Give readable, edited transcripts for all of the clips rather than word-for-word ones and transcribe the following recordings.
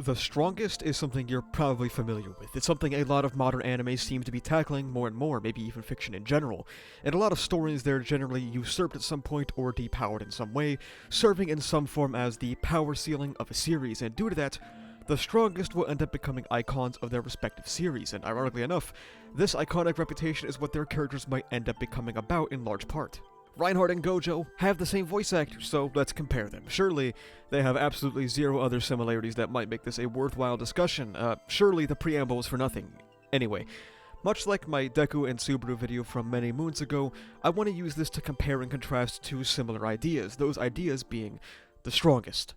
The Strongest is something you're probably familiar with. It's something a lot of modern anime seem to be tackling more and more, maybe even fiction in general. In a lot of stories, they're generally usurped at some point or depowered in some way, serving in some form as the power ceiling of a series, and due to that, the Strongest will end up becoming icons of their respective series, and ironically enough, this iconic reputation is what their characters might end up becoming about in large part. Reinhard and Gojo have the same voice actors, so let's compare them. Surely, they have absolutely zero other similarities that might make this a worthwhile discussion. Surely the preamble was for nothing. Anyway, much like my Deku and Subaru video from many moons ago, I want to use this to compare and contrast two similar ideas, those ideas being the Strongest.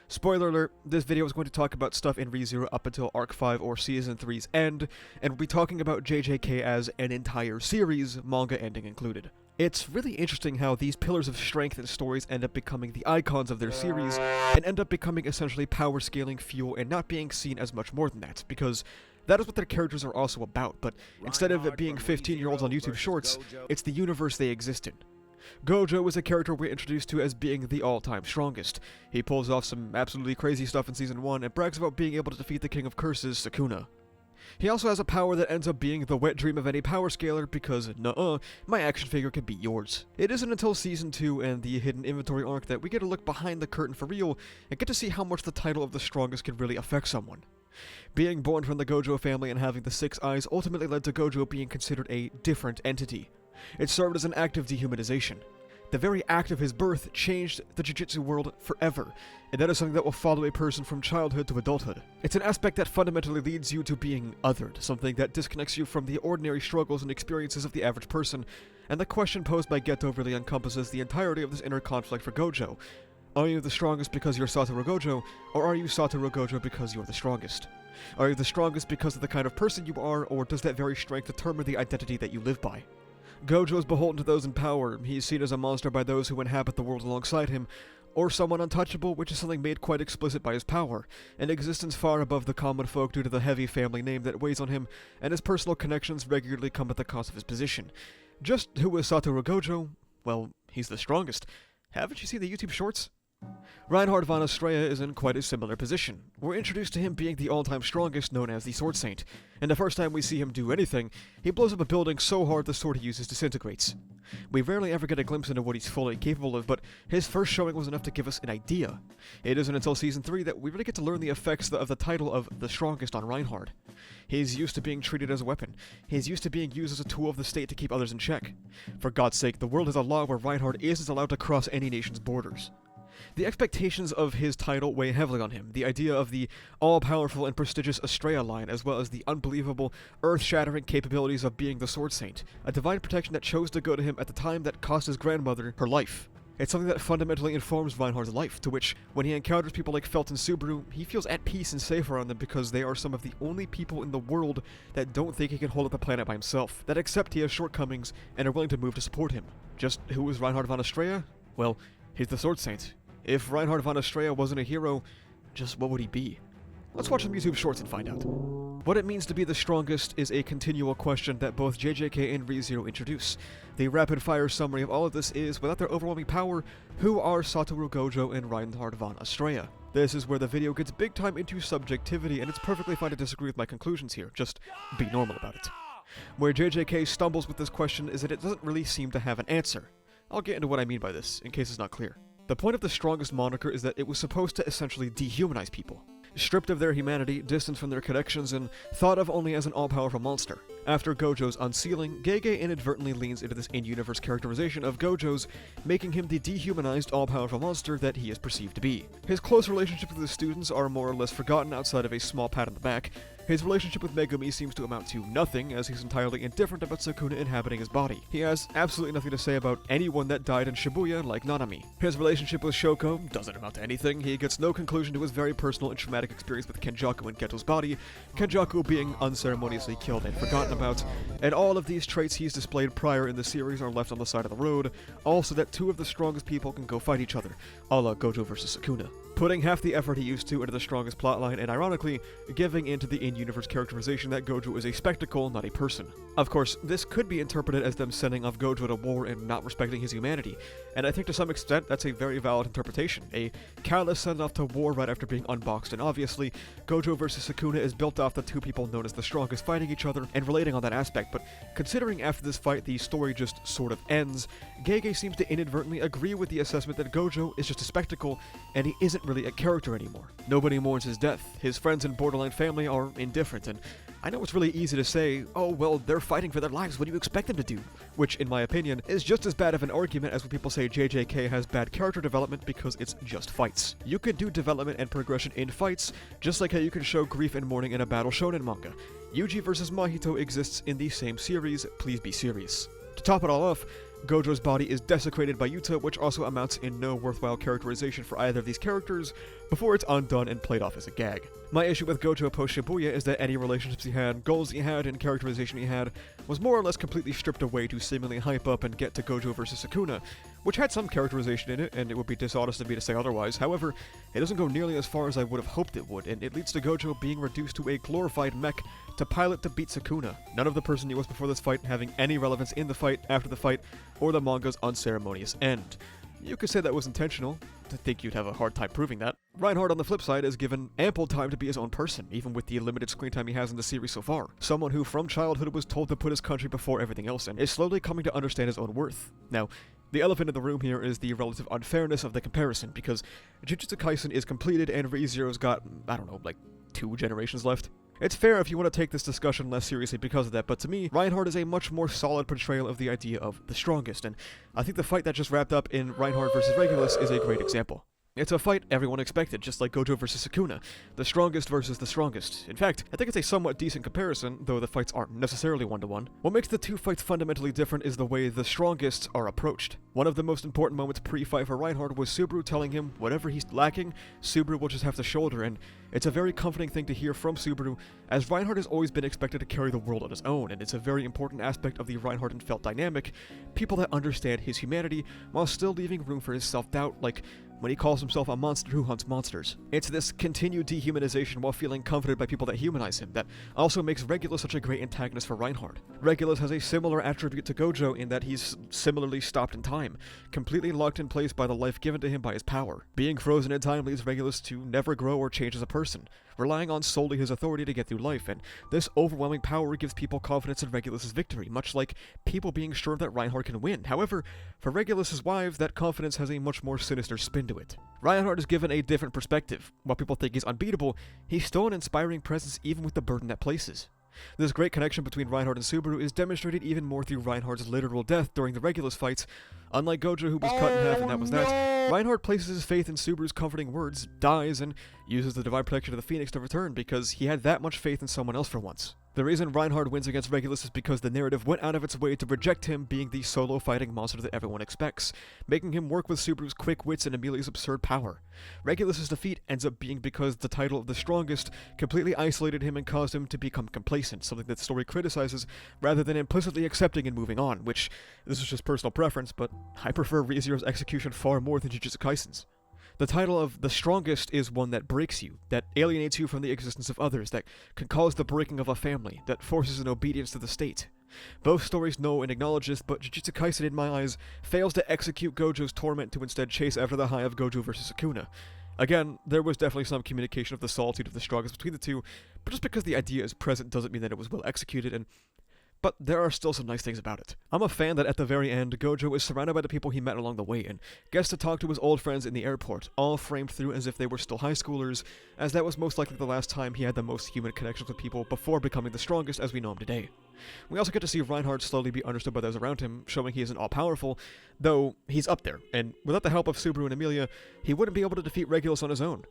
Spoiler alert, this video is going to talk about stuff in ReZero up until Arc 5 or Season 3's end, and we'll be talking about JJK as an entire series, manga ending included. It's really interesting how these pillars of strength and stories end up becoming the icons of their series, and end up becoming essentially power scaling fuel and not being seen as much more than that, because that is what their characters are also about, but instead of it being 15-year-olds on YouTube Shorts, it's the universe they exist in. Gojo is a character we're introduced to as being the all-time strongest. He pulls off some absolutely crazy stuff in Season 1 and brags about being able to defeat the King of Curses, Sukuna. He also has a power that ends up being the wet dream of any power scaler because, my action figure can be yours. It isn't until Season 2 and the Hidden Inventory arc that we get a look behind the curtain for real and get to see how much the title of the Strongest can really affect someone. Being born from the Gojo family and having the 6 eyes ultimately led to Gojo being considered a different entity. It served as an act of dehumanization. The very act of his birth changed the Jujutsu world forever, and that is something that will follow a person from childhood to adulthood. It's an aspect that fundamentally leads you to being othered, something that disconnects you from the ordinary struggles and experiences of the average person, and the question posed by Geto really encompasses the entirety of this inner conflict for Gojo. Are you the strongest because you're Satoru Gojo, or are you Satoru Gojo because you're the strongest? Are you the strongest because of the kind of person you are, or does that very strength determine the identity that you live by? Gojo is beholden to those in power. He's seen as a monster by those who inhabit the world alongside him, or someone untouchable, which is something made quite explicit by his power, an existence far above the common folk due to the heavy family name that weighs on him, and his personal connections regularly come at the cost of his position. Just who is Satoru Gojo? Well, he's the strongest. Haven't you seen the YouTube shorts? Reinhard von Estrella is in quite a similar position. We're introduced to him being the all-time strongest, known as the Sword Saint, and the first time we see him do anything, he blows up a building so hard the sword he uses disintegrates. We rarely ever get a glimpse into what he's fully capable of, but his first showing was enough to give us an idea. It isn't until Season 3 that we really get to learn the effects of the title of the Strongest on Reinhard. He's used to being treated as a weapon. He's used to being used as a tool of the state to keep others in check. For God's sake, the world has a law where Reinhard isn't allowed to cross any nation's borders. The expectations of his title weigh heavily on him, the idea of the all-powerful and prestigious Estrella line, as well as the unbelievable, earth-shattering capabilities of being the Sword Saint, a divine protection that chose to go to him at the time that cost his grandmother her life. It's something that fundamentally informs Reinhard's life, to which, when he encounters people like Felt and Subaru, he feels at peace and safe around them because they are some of the only people in the world that don't think he can hold up the planet by himself, that accept he has shortcomings, and are willing to move to support him. Just who is Reinhard von Estrella? Well, he's the Sword Saint. If Reinhard von Estrella wasn't a hero, just what would he be? Let's watch some YouTube shorts and find out. What it means to be the strongest is a continual question that both JJK and ReZero introduce. The rapid-fire summary of all of this is, without their overwhelming power, who are Satoru Gojo and Reinhard von Estrella? This is where the video gets big time into subjectivity, and it's perfectly fine to disagree with my conclusions here, just be normal about it. Where JJK stumbles with this question is that it doesn't really seem to have an answer. I'll get into what I mean by this, in case it's not clear. The point of the strongest moniker is that it was supposed to essentially dehumanize people. Stripped of their humanity, distanced from their connections, and thought of only as an all-powerful monster. After Gojo's unsealing, Gege inadvertently leans into this in-universe characterization of Gojo's, making him the dehumanized, all-powerful monster that he is perceived to be. His close relationships with his students are more or less forgotten outside of a small pat on the back. His relationship with Megumi seems to amount to nothing, as he's entirely indifferent about Sukuna inhabiting his body. He has absolutely nothing to say about anyone that died in Shibuya, like Nanami. His relationship with Shoko doesn't amount to anything. He gets no conclusion to his very personal and traumatic experience with Kenjaku and Geto's body, Kenjaku being unceremoniously killed and forgotten about, and all of these traits he's displayed prior in the series are left on the side of the road, all so that two of the strongest people can go fight each other, a la Gojo vs Sukuna. putting half the effort he used to into the strongest plotline, and ironically, giving into the in-universe characterization that Gojo is a spectacle, not a person. Of course, this could be interpreted as them sending off Gojo to war and not respecting his humanity, and I think to some extent that's a very valid interpretation. A callous send-off to war right after being unboxed, and obviously, Gojo versus Sukuna is built off the two people known as the strongest fighting each other and relating on that aspect, but considering after this fight the story just sort of ends, Gege seems to inadvertently agree with the assessment that Gojo is just a spectacle, and he isn't really a character anymore. Nobody mourns his death, his friends and borderline family are indifferent, and I know it's really easy to say, oh well, they're fighting for their lives, what do you expect them to do? Which, in my opinion, is just as bad of an argument as when people say JJK has bad character development because it's just fights. You can do development and progression in fights, just like how you can show grief and mourning in a battle shonen manga. Yuji vs. Mahito exists in the same series, please be serious. To top it all off, Gojo's body is desecrated by Yuta, which also amounts in no worthwhile characterization for either of these characters, before it's undone and played off as a gag. My issue with Gojo post-Shibuya is that any relationships he had, goals he had, and characterization he had was more or less completely stripped away to seemingly hype up and get to Gojo vs. Sukuna, which had some characterization in it, and it would be dishonest of me to say otherwise. However, it doesn't go nearly as far as I would have hoped it would, and it leads to Gojo being reduced to a glorified mech to pilot to beat Sukuna, none of the person he was before this fight having any relevance in the fight, after the fight, or the manga's unceremonious end. You could say that was intentional. I think you'd have a hard time proving that. Reinhard, on the flip side, is given ample time to be his own person, even with the limited screen time he has in the series so far. Someone who, from childhood, was told to put his country before everything else, and is slowly coming to understand his own worth. Now, the elephant in the room here is the relative unfairness of the comparison, because Jujutsu Kaisen is completed and ReZero's got, I don't know, like 2 generations left. It's fair if you want to take this discussion less seriously because of that, but to me, Reinhard is a much more solid portrayal of the idea of the strongest, and I think the fight that just wrapped up in Reinhard vs. Regulus is a great example. It's a fight everyone expected, just like Gojo vs. Sukuna, the strongest versus the strongest. In fact, I think it's a somewhat decent comparison, though the fights aren't necessarily one-to-one. What makes the two fights fundamentally different is the way the strongest are approached. One of the most important moments pre-fight for Reinhard was Subaru telling him whatever he's lacking, Subaru will just have to shoulder, and it's a very comforting thing to hear from Subaru, as Reinhard has always been expected to carry the world on his own, and it's a very important aspect of the Reinhard and Felt dynamic, people that understand his humanity, while still leaving room for his self-doubt, like when he calls himself a monster who hunts monsters. It's this continued dehumanization while feeling comforted by people that humanize him that also makes Regulus such a great antagonist for Reinhard. Regulus has a similar attribute to Gojo in that he's similarly stopped in time, completely locked in place by the life given to him by his power. Being frozen in time leads Regulus to never grow or change as a person, relying on solely his authority to get through life, and this overwhelming power gives people confidence in Regulus' victory, much like people being sure that Reinhard can win. However, for Regulus' wives, that confidence has a much more sinister spin to it. Reinhard is given a different perspective. While people think he's unbeatable, he's still an inspiring presence even with the burden that places. This great connection between Reinhard and Subaru is demonstrated even more through Reinhard's literal death during the Regulus fights. Unlike Gojo, who was cut in half and that was that, Reinhard places his faith in Subaru's comforting words, dies, and uses the divine protection of the Phoenix to return because he had that much faith in someone else for once. The reason Reinhard wins against Regulus is because the narrative went out of its way to reject him being the solo fighting monster that everyone expects, making him work with Subaru's quick wits and Emilia's absurd power. Regulus' defeat ends up being because the title of the strongest completely isolated him and caused him to become complacent, something that the story criticizes rather than implicitly accepting and moving on, which, this is just personal preference, but I prefer ReZero's execution far more than Jujutsu Kaisen's. The title of the strongest is one that breaks you, that alienates you from the existence of others, that can cause the breaking of a family, that forces an obedience to the state. Both stories know and acknowledge this, but Jujutsu Kaisen, in my eyes, fails to execute Gojo's torment to instead chase after the high of Gojo vs. Sukuna. Again, there was definitely some communication of the solitude of the strongest between the two, but just because the idea is present doesn't mean that it was well executed, but there are still some nice things about it. I'm a fan that at the very end, Gojo is surrounded by the people he met along the way and gets to talk to his old friends in the airport, all framed through as if they were still high schoolers, as that was most likely the last time he had the most human connections with people before becoming the strongest as we know him today. We also get to see Reinhard slowly be understood by those around him, showing he isn't all-powerful, though he's up there, and without the help of Subaru and Emilia, he wouldn't be able to defeat Regulus on his own.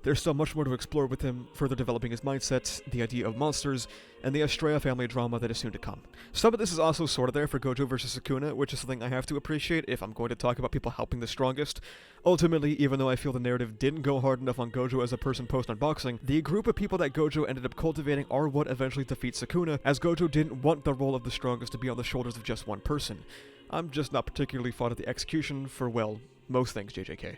There's still much more to explore with him, further developing his mindset, the idea of monsters, and the Estrella family drama that is soon to come. Some of this is also sort of there for Gojo vs. Sukuna, which is something I have to appreciate if I'm going to talk about people helping the strongest. Ultimately, even though I feel the narrative didn't go hard enough on Gojo as a person post-unboxing, the group of people that Gojo ended up cultivating are what eventually defeats Sukuna, as Gojo didn't want the role of the strongest to be on the shoulders of just one person. I'm just not particularly fond of the execution for, well, most things JJK.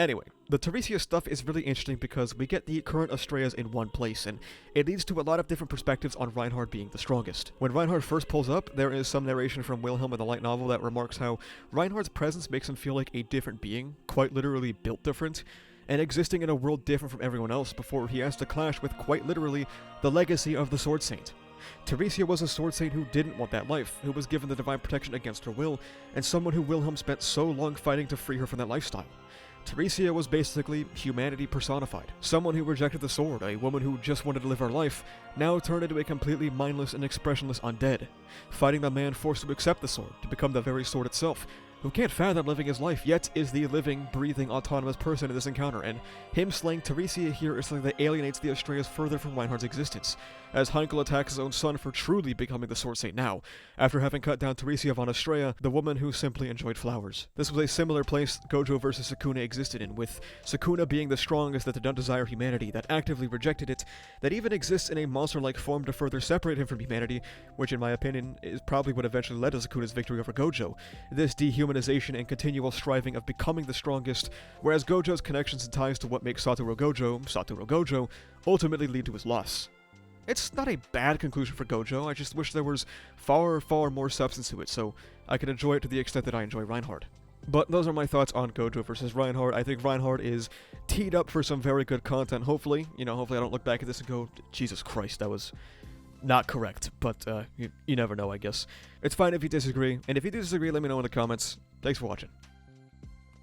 Anyway, the Teresia stuff is really interesting because we get the current Astrayas in one place, and it leads to a lot of different perspectives on Reinhard being the strongest. When Reinhard first pulls up, there is some narration from Wilhelm in the light novel that remarks how Reinhard's presence makes him feel like a different being, quite literally built different, and existing in a world different from everyone else before he has to clash with, quite literally, the legacy of the Sword Saint. Teresia was a Sword Saint who didn't want that life, who was given the divine protection against her will, and someone who Wilhelm spent so long fighting to free her from that lifestyle. Teresia was basically humanity personified. Someone who rejected the sword, a woman who just wanted to live her life, now turned into a completely mindless and expressionless undead, fighting the man forced to accept the sword, to become the very sword itself, who can't fathom living his life, yet is the living, breathing, autonomous person in this encounter, and him slaying Teresia here is something that alienates the Astrayas further from Reinhard's existence, as Heinkel attacks his own son for truly becoming the Sword Saint now, after having cut down Teresia von Astraya, the woman who simply enjoyed flowers. This was a similar place Gojo versus Sukuna existed in, with Sukuna being the strongest that did not desire humanity, that actively rejected it, that even exists in a monster-like form to further separate him from humanity, which in my opinion is probably what eventually led to Sukuna's victory over Gojo. This dehumanization and continual striving of becoming the strongest, whereas Gojo's connections and ties to what makes Satoru Gojo, ultimately lead to his loss. It's not a bad conclusion for Gojo, I just wish there was far, far more substance to it, so I could enjoy it to the extent that I enjoy Reinhard. But those are my thoughts on Gojo versus Reinhard. I think Reinhard is teed up for some very good content, hopefully. Hopefully I don't look back at this and go, Jesus Christ, that was not correct, but you never know, I guess. It's fine if you disagree, and if you do disagree, let me know in the comments. Thanks for watching.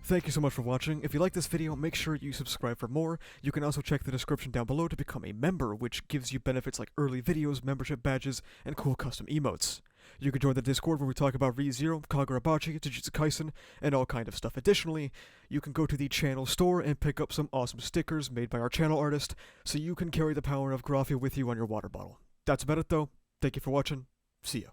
Thank you so much for watching. If you like this video, make sure you subscribe for more. You can also check the description down below to become a member, which gives you benefits like early videos, membership badges, and cool custom emotes. You can join the Discord where we talk about ReZero, Kagurabachi, Jujutsu Kaisen, and all kind of stuff. Additionally, you can go to the channel store and pick up some awesome stickers made by our channel artist, so you can carry the power of Graphia with you on your water bottle. That's about it though. Thank you for watching. See ya.